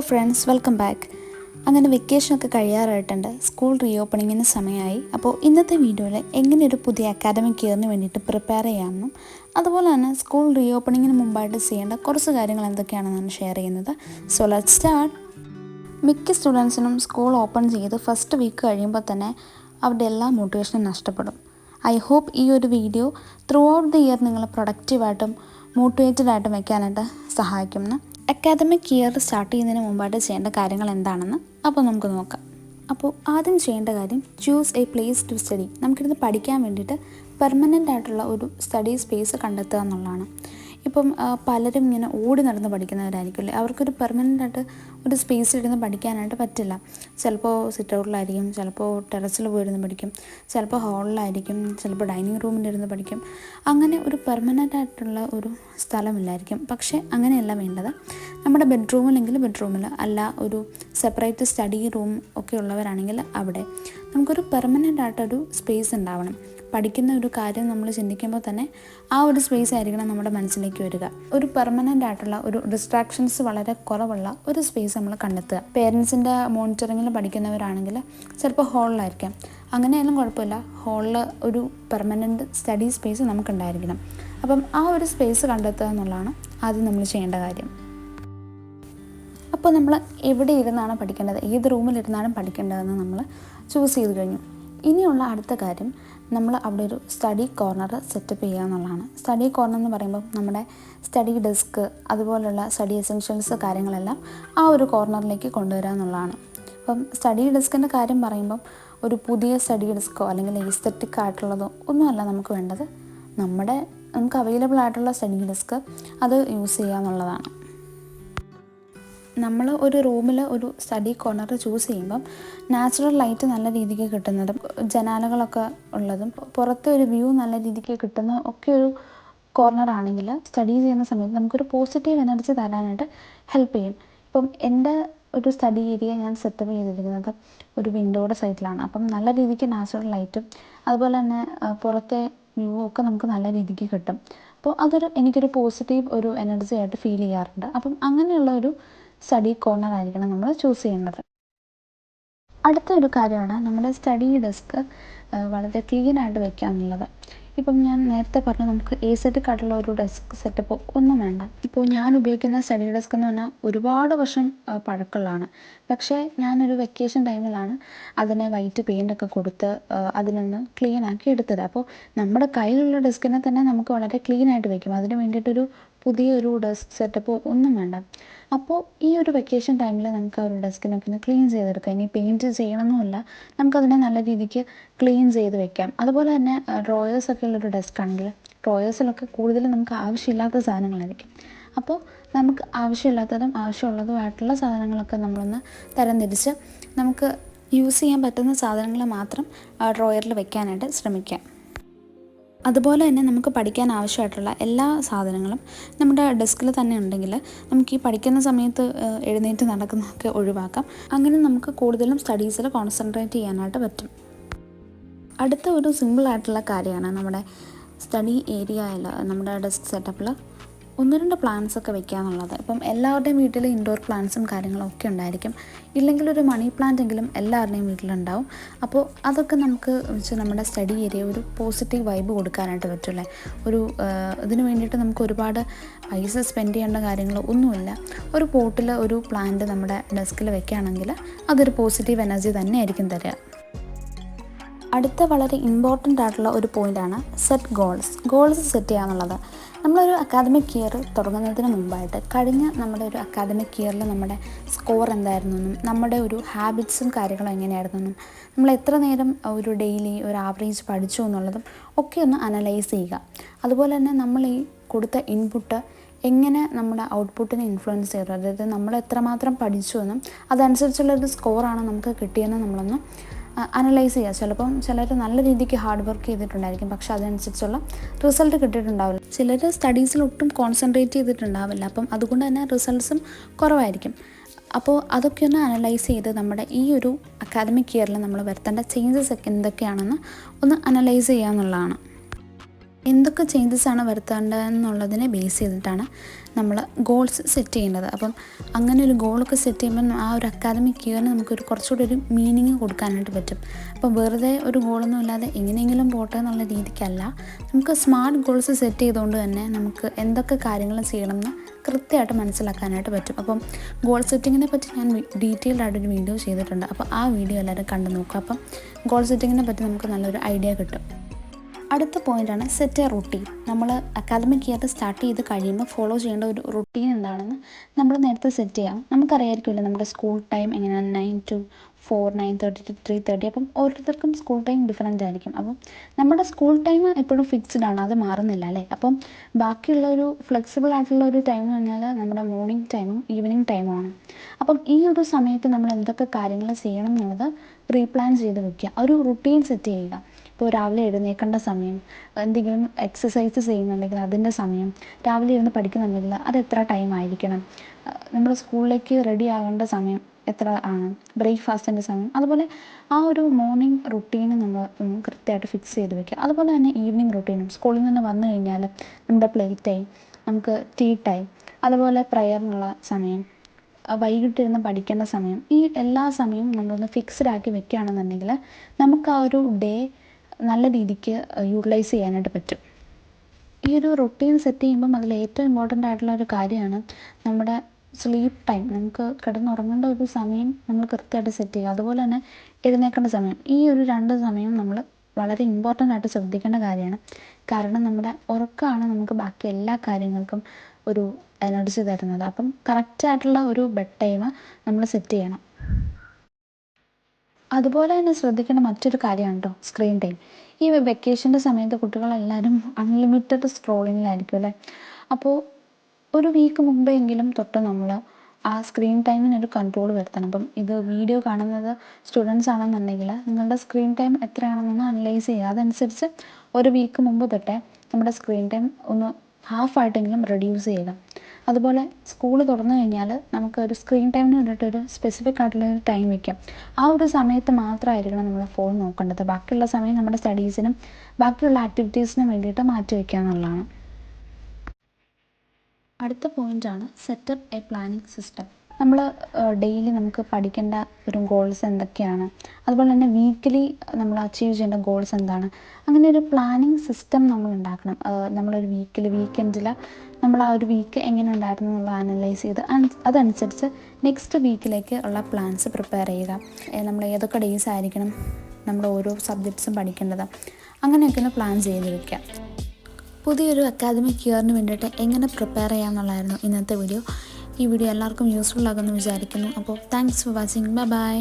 Friends, welcome back. അങ്ങനെ വെക്കേഷനൊക്കെ കഴിയാറായിട്ടുണ്ട്. School റീഓപ്പണിങ്ങിന് സമയമായി. അപ്പോൾ ഇന്നത്തെ വീഡിയോയിൽ എങ്ങനെ ഒരു പുതിയ അക്കാഡമിക് ഇയറിന് വേണ്ടിയിട്ട് പ്രിപ്പയർ ചെയ്യാമെന്നും അതുപോലെ തന്നെ സ്കൂൾ റീഓപ്പണിങ്ങിന് മുമ്പായിട്ട് ചെയ്യേണ്ട കുറച്ച് കാര്യങ്ങൾ എന്തൊക്കെയാണെന്നാണ് ഷെയർ ചെയ്യുന്നത്. So let's start. മിക്ക സ്റ്റുഡൻസിനും സ്കൂൾ ഓപ്പൺ ചെയ്ത് ഫസ്റ്റ് വീക്ക് കഴിയുമ്പോൾ തന്നെ അവരുടെ എല്ലാ മോട്ടിവേഷനും നഷ്ടപ്പെടും. ഐ ഹോപ്പ് ഈ ഒരു video through out the year നിങ്ങൾ പ്രൊഡക്റ്റീവായിട്ടും മോട്ടിവേറ്റഡ് ആയിട്ടും വയ്ക്കാനായിട്ട് സഹായിക്കുമെന്ന്. അക്കാദമിക് ഇയർ സ്റ്റാർട്ട് ചെയ്യുന്നതിന് മുമ്പായിട്ട് ചെയ്യേണ്ട കാര്യങ്ങൾ എന്താണെന്ന് അപ്പോൾ നമുക്ക് നോക്കാം. അപ്പോൾ ആദ്യം ചെയ്യേണ്ട കാര്യം choose a place to study. നമുക്കിരുന്ന് പഠിക്കാൻ വേണ്ടിയിട്ട് പെർമനൻ്റ് ആയിട്ടുള്ള ഒരു സ്റ്റഡി സ്പേസ് കണ്ടെത്തുക എന്നുള്ളതാണ്. ഇപ്പം പലരും ഇങ്ങനെ ഓടി നടന്ന് പഠിക്കുന്നവരായിരിക്കില്ലേ, അവർക്കൊരു പെർമനൻ്റായിട്ട് ഒരു സ്പേസ് ഇരുന്ന് പഠിക്കാനായിട്ട് പറ്റില്ല. ചിലപ്പോൾ സിറ്റ് ഔട്ടിലായിരിക്കും, ചിലപ്പോൾ ടെറസിൽ പോയിരുന്ന് പഠിക്കും, ചിലപ്പോൾ ഹാളിലായിരിക്കും, ചിലപ്പോൾ ഡൈനിങ് റൂമിലിരുന്ന് പഠിക്കും. അങ്ങനെ ഒരു പെർമനൻ്റ് ആയിട്ടുള്ള ഒരു സ്ഥലമില്ലായിരിക്കും. പക്ഷേ അങ്ങനെയല്ല വേണ്ടത്. നമ്മുടെ ബെഡ്റൂമിലെങ്കിൽ ബെഡ്റൂമിൽ, അല്ല ഒരു സെപ്പറേറ്റ് സ്റ്റഡി റൂം ഒക്കെ ഉള്ളവരാണെങ്കിൽ അവിടെ നമുക്കൊരു പെർമനൻ്റ് ആയിട്ടൊരു സ്പേസ് ഉണ്ടാവണം. പഠിക്കുന്ന ഒരു കാര്യം നമ്മൾ ചിന്തിക്കുമ്പോൾ തന്നെ ആ ഒരു സ്പേസ് ആയിരിക്കണം നമ്മുടെ മനസ്സിലേക്ക് വരിക. ഒരു പെർമനൻ്റ് ആയിട്ടുള്ള ഒരു ഡിസ്ട്രാക്ഷൻസ് വളരെ കുറവുള്ള ഒരു സ്പേസ് നമ്മൾ കണ്ടെത്തുക. പേരൻസിൻ്റെ മോണിറ്ററിങ്ങിൽ പഠിക്കുന്നവരാണെങ്കിൽ ചിലപ്പോൾ ഹാളിലായിരിക്കാം. അങ്ങനെയായാലും കുഴപ്പമില്ല, ഹാളിൽ ഒരു പെർമനൻ്റ് സ്റ്റഡി സ്പേസ് നമുക്കുണ്ടായിരിക്കണം. അപ്പം ആ ഒരു സ്പേസ് കണ്ടെത്തുക എന്നുള്ളതാണ് ആദ്യം നമ്മൾ ചെയ്യേണ്ട കാര്യം. അപ്പോൾ നമ്മൾ എവിടെ ഇരുന്നാണ് പഠിക്കേണ്ടത്, ഏത് റൂമിലിരുന്നാണ് പഠിക്കേണ്ടതെന്ന് നമ്മൾ ചൂസ് ചെയ്ത് കഴിഞ്ഞു. ഇനിയുള്ള അടുത്ത കാര്യം, നമ്മൾ അവിടെ ഒരു സ്റ്റഡി കോർണർ സെറ്റപ്പ് ചെയ്യുക എന്നുള്ളതാണ്. സ്റ്റഡി കോർണർ എന്ന് പറയുമ്പോൾ നമ്മുടെ സ്റ്റഡി ഡെസ്ക്, അതുപോലുള്ള സ്റ്റഡി എസെൻഷ്യൽസ് കാര്യങ്ങളെല്ലാം ആ ഒരു കോർണറിലേക്ക് കൊണ്ടുവരിക എന്നുള്ളതാണ്. അപ്പം സ്റ്റഡി ഡെസ്കിൻ്റെ കാര്യം പറയുമ്പം ഒരു പുതിയ സ്റ്റഡി ഡെസ്കോ അല്ലെങ്കിൽ എസ്തെറ്റിക് ആയിട്ടുള്ളതോ ഒന്നുമല്ല നമുക്ക് വേണ്ടത്. നമുക്ക് അവൈലബിൾ ആയിട്ടുള്ള സ്റ്റഡി ഡെസ്ക് അത് യൂസ് ചെയ്യുക എന്നുള്ളതാണ്. നമ്മൾ ഒരു റൂമിൽ ഒരു സ്റ്റഡി കോർണർ ചൂസ് ചെയ്യുമ്പം നാച്ചുറൽ ലൈറ്റ് നല്ല രീതിക്ക് കിട്ടുന്നതും ജനാലകളൊക്കെ ഉള്ളതും പുറത്തെ ഒരു വ്യൂ നല്ല രീതിക്ക് കിട്ടുന്ന ഒക്കെ ഒരു കോർണറാണെങ്കിൽ സ്റ്റഡി ചെയ്യുന്ന സമയത്ത് നമുക്കൊരു പോസിറ്റീവ് എനർജി തരാനായിട്ട് ഹെൽപ്പ് ചെയ്യും. ഇപ്പം എൻ്റെ ഒരു സ്റ്റഡി ഏരിയ ഞാൻ സെറ്റപ്പ് ചെയ്തിരിക്കുന്നത് ഒരു വിൻഡോയുടെ സൈഡിലാണ്. അപ്പം നല്ല രീതിക്ക് നാച്ചുറൽ ലൈറ്റും അതുപോലെ തന്നെ പുറത്തെ വ്യൂ ഒക്കെ നമുക്ക് നല്ല രീതിക്ക് കിട്ടും. അപ്പോൾ എനിക്കൊരു പോസിറ്റീവ് ഒരു എനർജി ആയിട്ട് ഫീൽ ചെയ്യാറുണ്ട്. അപ്പം അങ്ങനെയുള്ള ഒരു സ്റ്റഡി കോർണർ ആയിരിക്കണം നമ്മൾ ചൂസ് ചെയ്യേണ്ടത്. അടുത്ത ഒരു കാര്യമാണ് നമ്മുടെ സ്റ്റഡി ഡെസ്ക് വളരെ ക്ലീൻ ആയിട്ട് വെക്കുക എന്നുള്ളത്. ഇപ്പം ഞാൻ നേരത്തെ പറഞ്ഞു, നമുക്ക് എസ്തെറ്റിക് ആയിട്ടുള്ള ഒരു ഡെസ്ക് സെറ്റപ്പ് ഒന്നും വേണ്ട. ഇപ്പോൾ ഞാൻ ഉപയോഗിക്കുന്ന സ്റ്റഡി ഡെസ്ക് എന്ന് പറഞ്ഞാൽ ഒരുപാട് വർഷം പഴക്കമുള്ളതാണ്. പക്ഷേ ഞാനൊരു വെക്കേഷൻ ടൈമിലാണ് അതിന് വൈറ്റ് പെയിൻ്റൊക്കെ കൊടുത്ത് അതിനൊന്ന് ക്ലീൻ ആക്കി എടുത്തത്. അപ്പോൾ നമ്മുടെ കയ്യിലുള്ള ഡെസ്കിനെ തന്നെ നമുക്ക് വളരെ ക്ലീൻ ആയിട്ട് വെക്കും. അതിന് വേണ്ടിയിട്ടൊരു പുതിയൊരു ഡെസ്ക് സെറ്റപ്പ് ഒന്നും വേണ്ട. അപ്പോൾ ഈ ഒരു വെക്കേഷൻ ടൈമിൽ നമുക്ക് ആ ഒരു ഡെസ്കിനൊക്കെ ഒന്ന് ക്ലീൻ ചെയ്തെടുക്കാം. ഇനി പെയിൻറ്റ് ചെയ്യണമെന്നുമില്ല, നമുക്കതിനെ നല്ല രീതിക്ക് ക്ലീൻ ചെയ്ത് വെക്കാം. അതുപോലെ തന്നെ ഡ്രോയേഴ്സൊക്കെ ഉള്ളൊരു ഡെസ്ക് ആണെങ്കിൽ ഡ്രോയേഴ്സിലൊക്കെ കൂടുതലും നമുക്ക് ആവശ്യമില്ലാത്ത സാധനങ്ങളായിരിക്കും. അപ്പോൾ നമുക്ക് ആവശ്യമില്ലാത്തതും ആവശ്യമുള്ളതുമായിട്ടുള്ള സാധനങ്ങളൊക്കെ നമ്മളൊന്ന് തരംതിരിച്ച് നമുക്ക് യൂസ് ചെയ്യാൻ പറ്റുന്ന സാധനങ്ങൾ മാത്രം ഡ്രോയറിൽ വെക്കാനായിട്ട് ശ്രമിക്കാം. അതുപോലെ തന്നെ നമുക്ക് പഠിക്കാൻ ആവശ്യമായിട്ടുള്ള എല്ലാ സാധനങ്ങളും നമ്മുടെ ഡെസ്കിൽ തന്നെ ഉണ്ടെങ്കിൽ നമുക്ക് ഈ പഠിക്കുന്ന സമയത്ത് എഴുന്നേറ്റ് നടക്കുന്നതൊക്കെ ഒഴിവാക്കാം. അങ്ങനെ നമുക്ക് കൂടുതലും സ്റ്റഡീസിൽ കോൺസെൻട്രേറ്റ് ചെയ്യാനായിട്ട് പറ്റും. അടുത്ത ഒരു സിമ്പിളായിട്ടുള്ള കാര്യമാണ് നമ്മുടെ സ്റ്റഡി ഏരിയയിൽ നമ്മുടെ ഡെസ്ക് സെറ്റപ്പിൽ 1-2 പ്ലാന്റ്സ് ഒക്കെ വെക്കുക എന്നുള്ളത്. ഇപ്പം എല്ലാവരുടെയും വീട്ടിൽ ഇൻഡോർ പ്ലാന്റ്സും കാര്യങ്ങളും ഒക്കെ ഉണ്ടായിരിക്കും. ഇല്ലെങ്കിൽ ഒരു മണി പ്ലാന്റ് എങ്കിലും എല്ലാവരുടെയും വീട്ടിലുണ്ടാവും. അപ്പോൾ അതൊക്കെ നമുക്ക് വെച്ച് നമ്മുടെ സ്റ്റഡി ഏരിയ ഒരു പോസിറ്റീവ് വൈബ് കൊടുക്കാനായിട്ട് പറ്റില്ലേ. ഇതിന് വേണ്ടിയിട്ട് നമുക്ക് ഒരുപാട് പൈസ സ്പെൻഡ് ചെയ്യേണ്ട കാര്യങ്ങൾ ഒന്നുമില്ല. ഒരു പോട്ടിൽ ഒരു പ്ലാന്റ് നമ്മുടെ ഡെസ്കിൽ വെക്കുകയാണെങ്കിൽ അതൊരു പോസിറ്റീവ് എനർജി തന്നെയായിരിക്കും തരിക. അടുത്ത വളരെ ഇമ്പോർട്ടൻ്റ് ആയിട്ടുള്ള ഒരു പോയിൻ്റാണ് സെറ്റ് ഗോൾസ് സെറ്റ് ചെയ്യുക എന്നുള്ളത്. നമ്മളൊരു അക്കാദമിക് ഇയർ തുടങ്ങുന്നതിന് മുമ്പായിട്ട് കഴിഞ്ഞ നമ്മുടെ ഒരു അക്കാദമിക് ഇയറിൽ നമ്മുടെ സ്കോർ എന്തായിരുന്നെന്നും നമ്മുടെ ഒരു ഹാബിറ്റ്സും കാര്യങ്ങളും എങ്ങനെയായിരുന്നെന്നും നമ്മൾ എത്ര നേരം ഒരു ഡെയിലി ഒരു ആവറേജ് പഠിച്ചു എന്നുള്ളതും ഒക്കെ ഒന്ന് അനലൈസ് ചെയ്യുക. അതുപോലെ തന്നെ നമ്മൾ ഈ കൊടുത്ത ഇൻപുട്ട് എങ്ങനെ നമ്മുടെ ഔട്ട്പുട്ടിനെ ഇൻഫ്ലുവൻസ് ചെയ്തു, അതായത് നമ്മൾ എത്രമാത്രം പഠിച്ചു എന്നും അതനുസരിച്ചുള്ളൊരു സ്കോറാണ് നമുക്ക് കിട്ടിയെന്ന് നമ്മളൊന്ന് അനലൈസ് ചെയ്യുക. ചിലപ്പം ചിലർ നല്ല രീതിക്ക് ഹാർഡ് വർക്ക് ചെയ്തിട്ടുണ്ടായിരിക്കും, പക്ഷെ അതനുസരിച്ചുള്ള റിസൾട്ട് കിട്ടിയിട്ടുണ്ടാവില്ല. ചിലർ സ്റ്റഡീസിൽ ഒട്ടും കോൺസെൻട്രേറ്റ് ചെയ്തിട്ടുണ്ടാവില്ല. അപ്പം അതുകൊണ്ട് തന്നെ റിസൾട്ട്സും കുറവായിരിക്കും. അപ്പോൾ അതൊക്കെ ഒന്ന് അനലൈസ് ചെയ്ത് നമ്മുടെ ഈ ഒരു അക്കാദമിക് ഇയറിൽ നമ്മൾ വരുത്തേണ്ട ചേഞ്ചസ് എന്തൊക്കെയാണെന്ന് ഒന്ന് അനലൈസ് ചെയ്യുക എന്നുള്ളതാണ്. എന്തൊക്കെ ചേഞ്ചസാണ് വരുത്തേണ്ടതെന്നുള്ളതിനെ ബേസ് ചെയ്തിട്ടാണ് നമ്മൾ ഗോൾസ് സെറ്റ് ചെയ്യേണ്ടത്. അപ്പം അങ്ങനെ ഒരു ഗോളൊക്കെ സെറ്റ് ചെയ്യുമ്പം ആ ഒരു അക്കാദമിക് ഇയറിന് നമുക്കൊരു കുറച്ചുകൂടി ഒരു മീനിങ് കൊടുക്കാനായിട്ട് പറ്റും. അപ്പം വെറുതെ ഒരു ഗോളൊന്നും ഇല്ലാതെ എങ്ങനെയെങ്കിലും പോട്ടെ എന്നുള്ള രീതിക്കല്ല, നമുക്ക് സ്മാർട്ട് ഗോൾസ് സെറ്റ് ചെയ്തുകൊണ്ട് തന്നെ നമുക്ക് എന്തൊക്കെ കാര്യങ്ങൾ ചെയ്യണമെന്ന് കൃത്യമായിട്ട് മനസ്സിലാക്കാനായിട്ട് പറ്റും. അപ്പം ഗോൾ സെറ്റിങ്ങിനെ പറ്റി ഞാൻ ഡീറ്റെയിൽഡ് ആയിട്ടൊരു വീഡിയോ ചെയ്തിട്ടുണ്ട്. അപ്പോൾ ആ വീഡിയോ എല്ലാവരും കണ്ടു നോക്കുക. അപ്പം ഗോൾ സെറ്റിങ്ങിനെ പറ്റി നമുക്ക് നല്ലൊരു ഐഡിയ കിട്ടും. അടുത്ത പോയിൻ്റാണ് സെറ്റ് എ റുട്ടീൻ. നമ്മൾ അക്കാദമിക് ഇയർ സ്റ്റാർട്ട് ചെയ്ത് കഴിയുമ്പോൾ ഫോളോ ചെയ്യേണ്ട ഒരു റുട്ടീൻ എന്താണെന്ന് നമ്മൾ നേരത്തെ സെറ്റ് ചെയ്യാം. നമുക്കറിയായിരിക്കുമല്ലോ നമ്മുടെ സ്കൂൾ ടൈം എങ്ങനെയാണ്, 9 to 4, 9:30 to 3:30. അപ്പം ഓരോരുത്തർക്കും സ്കൂൾ ടൈം ഡിഫറൻ്റ് ആയിരിക്കും. അപ്പം നമ്മുടെ സ്കൂൾ ടൈം എപ്പോഴും ഫിക്സ്ഡ് ആണ്, അത് മാറുന്നില്ല അല്ലേ. അപ്പം ബാക്കിയുള്ള ഒരു ഫ്ലെക്സിബിൾ ആയിട്ടുള്ള ഒരു ടൈം എന്ന് പറഞ്ഞാൽ നമ്മുടെ മോർണിംഗ് ടൈമും ഈവനിങ് ടൈമുമാണ്. അപ്പം ഈ ഒരു സമയത്ത് നമ്മൾ എന്തൊക്കെ കാര്യങ്ങൾ ചെയ്യണം എന്നുള്ളത് പ്രീ പ്ലാൻ ചെയ്ത് വെക്കുക, ഒരു റുട്ടീൻ സെറ്റ് ചെയ്യുക. ഇപ്പോൾ രാവിലെ എഴുന്നേൽക്കേണ്ട സമയം, എന്തെങ്കിലും എക്സസൈസ് ചെയ്യുന്നുണ്ടെങ്കിൽ അതിൻ്റെ സമയം, രാവിലെ ഇരുന്ന് പഠിക്കുന്നുണ്ടെങ്കിൽ അത് എത്ര ടൈം ആയിരിക്കണം, നമ്മൾ സ്കൂളിലേക്ക് റെഡി ആകേണ്ട സമയം എത്ര ആണ്, ബ്രേക്ക്ഫാസ്റ്റിൻ്റെ സമയം, അതുപോലെ ആ ഒരു മോർണിംഗ് റുട്ടീന് നമ്മൾ കൃത്യമായിട്ട് ഫിക്സ് ചെയ്ത് വെക്കുക. അതുപോലെ തന്നെ ഈവനിങ് റുട്ടീനും, സ്കൂളിൽ നിന്ന് വന്നു കഴിഞ്ഞാൽ നമ്മുടെ പ്ലേ ടൈം, നമുക്ക് ടീ ടൈം, അതുപോലെ പ്രയറിനുള്ള സമയം, വൈകിട്ടിരുന്ന് പഠിക്കേണ്ട സമയം, ഈ എല്ലാ സമയവും നമ്മളൊന്ന് ഫിക്സ്ഡ് ആക്കി വെക്കുകയാണെന്നുണ്ടെങ്കിൽ നമുക്ക് ആ ഒരു ഡേ നല്ല രീതിക്ക് യൂട്ടിലൈസ് ചെയ്യാനായിട്ട് പറ്റും. ഈ ഒരു റുട്ടീൻ സെറ്റ് ചെയ്യുമ്പം അതിൽ ഏറ്റവും ഇമ്പോർട്ടൻ്റ് ആയിട്ടുള്ള ഒരു കാര്യമാണ് നമ്മുടെ സ്ലീപ്പ് ടൈം. നമുക്ക് കിടന്നുറങ്ങേണ്ട ഒരു സമയം നമ്മൾ കൃത്യമായിട്ട് സെറ്റ് ചെയ്യുക, അതുപോലെ തന്നെ എഴുന്നേൽക്കേണ്ട സമയം. ഈ ഒരു 2 സമയവും നമ്മൾ വളരെ ഇമ്പോർട്ടൻ്റ് ആയിട്ട് ശ്രദ്ധിക്കേണ്ട കാര്യമാണ്. കാരണം നമ്മുടെ ഉറക്കമാണ് നമുക്ക് ബാക്കി എല്ലാ കാര്യങ്ങൾക്കും ഒരു എനർജി തരുന്നത്. അപ്പം കറക്റ്റായിട്ടുള്ള ഒരു ബെഡ് ടൈം നമ്മൾ സെറ്റ് ചെയ്യണം. അതുപോലെ തന്നെ ശ്രദ്ധിക്കേണ്ട മറ്റൊരു കാര്യമാണ് കേട്ടോ, സ്ക്രീൻ ടൈം. ഈ വെക്കേഷൻ്റെ സമയത്ത് കുട്ടികളെല്ലാവരും അൺലിമിറ്റഡ് സ്ക്രോളിങ്ങിലായിരിക്കും അല്ലേ. അപ്പോൾ ഒരു വീക്ക് മുമ്പെങ്കിലും തൊട്ട് നമ്മൾ ആ സ്ക്രീൻ ടൈമിനൊരു കൺട്രോൾ വരുത്തണം. അപ്പം ഇത് വീഡിയോ കാണുന്നത് സ്റ്റുഡൻസ് ആണെന്നുണ്ടെങ്കിൽ നിങ്ങളുടെ സ്ക്രീൻ ടൈം എത്രയാണെന്നൊന്ന് അനലൈസ് ചെയ്യുക. അതനുസരിച്ച് ഒരു വീക്ക് മുമ്പ് തൊട്ടേ നമ്മുടെ സ്ക്രീൻ ടൈം ഒന്ന് ഹാഫായിട്ടെങ്കിലും റെഡ്യൂസ് ചെയ്യുക. അതുപോലെ സ്കൂൾ തുറന്നു കഴിഞ്ഞാൽ നമുക്ക് ഒരു സ്ക്രീൻ ടൈമിന് വേണ്ടിയിട്ടൊരു സ്പെസിഫിക് ആയിട്ടുള്ളൊരു ടൈം വയ്ക്കാം. ആ ഒരു സമയത്ത് മാത്രമായിരിക്കണം നമ്മൾ ഫോൺ നോക്കേണ്ടത്. ബാക്കിയുള്ള സമയം നമ്മുടെ സ്റ്റഡീസിനും ബാക്കിയുള്ള ആക്ടിവിറ്റീസിനും വേണ്ടിയിട്ട് മാറ്റി വയ്ക്കുക എന്നുള്ളതാണ്. അടുത്ത പോയിൻ്റാണ് സെറ്റപ്പ് എ പ്ലാനിങ് സിസ്റ്റം. നമ്മൾ ഡെയിലി നമുക്ക് പഠിക്കേണ്ട ഒരു ഗോൾസ് എന്തൊക്കെയാണ്, അതുപോലെ തന്നെ വീക്കിലി നമ്മൾ അച്ചീവ് ചെയ്യേണ്ട ഗോൾസ് എന്താണ്, അങ്ങനെ ഒരു പ്ലാനിങ് സിസ്റ്റം നമ്മൾ ഉണ്ടാക്കണം. നമ്മളൊരു വീക്കെൻഡിൽ നമ്മൾ ആ ഒരു വീക്ക് എങ്ങനെ ഉണ്ടായിരുന്നു എന്നുള്ളത് അനലൈസ് ചെയ്ത് അതനുസരിച്ച് നെക്സ്റ്റ് വീക്കിലേക്ക് ഉള്ള പ്ലാൻസ് പ്രിപ്പയർ ചെയ്യുക. നമ്മൾ ഏതൊക്കെ ഡേയ്സ് ആയിരിക്കണം നമ്മൾ ഓരോ സബ്ജക്ട്സും പഠിക്കേണ്ടത്, അങ്ങനെയൊക്കെ ഒന്ന് പ്ലാൻ ചെയ്ത് വയ്ക്കുക. പുതിയൊരു അക്കാദമിക് ഇയറിന് വേണ്ടിയിട്ട് എങ്ങനെ പ്രിപ്പയർ ചെയ്യാമെന്നുള്ളതായിരുന്നു ഇന്നത്തെ വീഡിയോ. ഈ വീഡിയോ എല്ലാവർക്കും യൂസ്ഫുൾ ആകുമെന്ന് വിചാരിക്കുന്നു. അപ്പോൾ താങ്ക്സ് ഫോർ വാച്ചിങ്. ബൈ.